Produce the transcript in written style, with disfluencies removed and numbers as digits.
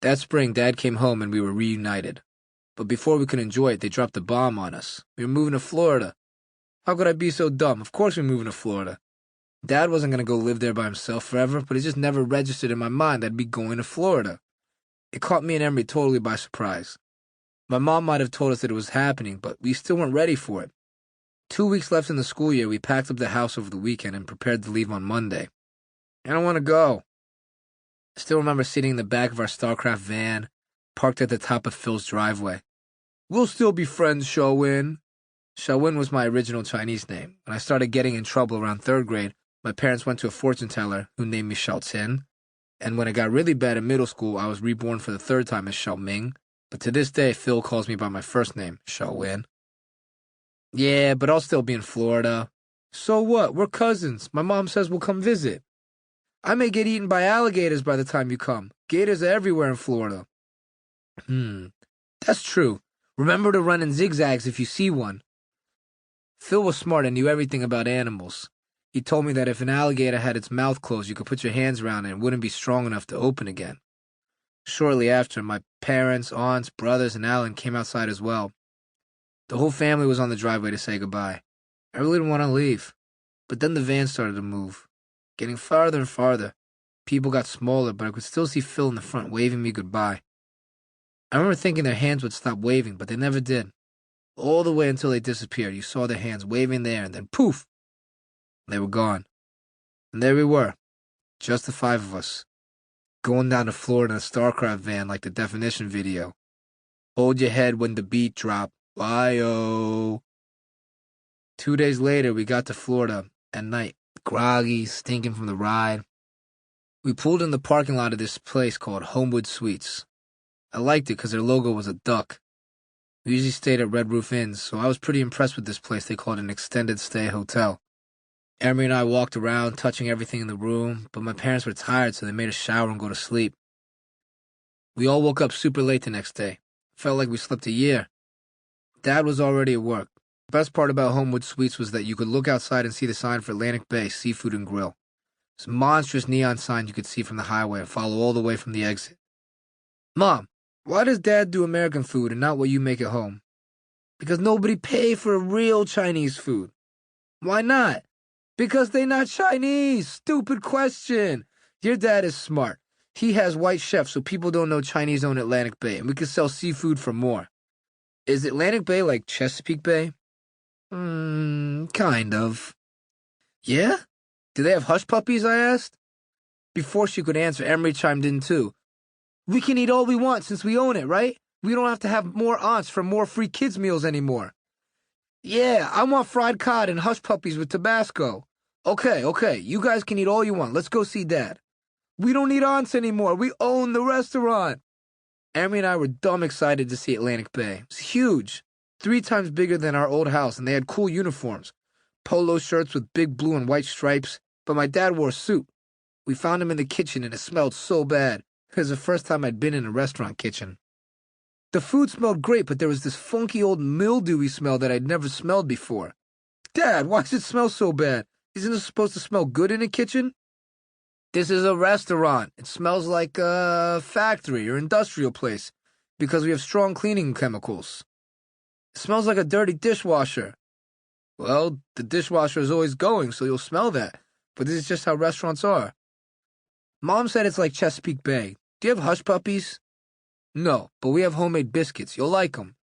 That spring, Dad came home and we were reunited. But before we could enjoy it, they dropped a bomb on us. We were moving to Florida. How could I be so dumb? Of course we're moving to Florida. Dad wasn't going to go live there by himself forever, but it just never registered in my mind that I'd be going to Florida. It caught me and Emery totally by surprise. My mom might have told us that it was happening, but we still weren't ready for it. 2 weeks left in the school year, we packed up the house over the weekend and prepared to leave on Monday. I don't want to go. I still remember sitting in the back of our StarCraft van, parked at the top of Phil's driveway. We'll still be friends, Xiaowin. Xiaowin was my original Chinese name. When I started getting in trouble around 3rd grade, my parents went to a fortune teller who named me Xiaotin. And when it got really bad in middle school, I was reborn for the 3rd time as Xiaoming. But to this day, Phil calls me by my first name, Xiaowin. Yeah, but I'll still be in Florida. So what? We're cousins. My mom says we'll come visit. I may get eaten by alligators by the time you come. Gators are everywhere in Florida. That's true. Remember to run in zigzags if you see one. Phil was smart and knew everything about animals. He told me that if an alligator had its mouth closed, you could put your hands around it and it wouldn't be strong enough to open again. Shortly after, my parents, aunts, brothers, and Alan came outside as well. The whole family was on the driveway to say goodbye. I really didn't want to leave. But then the van started to move, getting farther and farther. People got smaller, but I could still see Phil in the front waving me goodbye. I remember thinking their hands would stop waving, but they never did. All the way until they disappeared. You saw their hands waving there, and then poof! They were gone. And there we were, just the 5 of us, going down to Florida in a StarCraft van like the definition video. Hold your head when the beat drop. Why-oh. 2 days later, we got to Florida at night, groggy, stinking from the ride. We pulled in the parking lot of this place called Homewood Suites. I liked it because their logo was a duck. We usually stayed at Red Roof Inns, so I was pretty impressed with this place they called an extended stay hotel. Emery and I walked around, touching everything in the room, but my parents were tired, so they made us shower and go to sleep. We all woke up super late the next day. Felt like we slept a year. Dad was already at work. The best part about Homewood Suites was that you could look outside and see the sign for Atlantic Bay Seafood and Grill. This monstrous neon sign you could see from the highway and follow all the way from the exit. Mom, why does Dad do American food and not what you make at home? Because nobody pay for real Chinese food. Why not? Because they not Chinese. Stupid question. Your dad is smart. He has white chefs so people don't know Chinese own Atlantic Bay, and we can sell seafood for more. Is Atlantic Bay like Chesapeake Bay? Kind of. Yeah? Do they have hush puppies, I asked? Before she could answer, Emery chimed in too. We can eat all we want since we own it, right? We don't have to have more aunts for more free kids' meals anymore. Yeah, I want fried cod and hush puppies with Tabasco. Okay, you guys can eat all you want. Let's go see Dad. We don't need aunts anymore. We own the restaurant. Emery and I were dumb excited to see Atlantic Bay. It was huge, 3 times bigger than our old house, and they had cool uniforms. Polo shirts with big blue and white stripes, but my dad wore a suit. We found him in the kitchen, and it smelled so bad. It was the first time I'd been in a restaurant kitchen. The food smelled great, but there was this funky old mildewy smell that I'd never smelled before. Dad, why does it smell so bad? Isn't it supposed to smell good in a kitchen? This is a restaurant. It smells like a factory or industrial place because we have strong cleaning chemicals. It smells like a dirty dishwasher. Well, the dishwasher is always going, so you'll smell that. But this is just how restaurants are. Mom said it's like Chesapeake Bay. Do you have hush puppies? No, but we have homemade biscuits. You'll like them.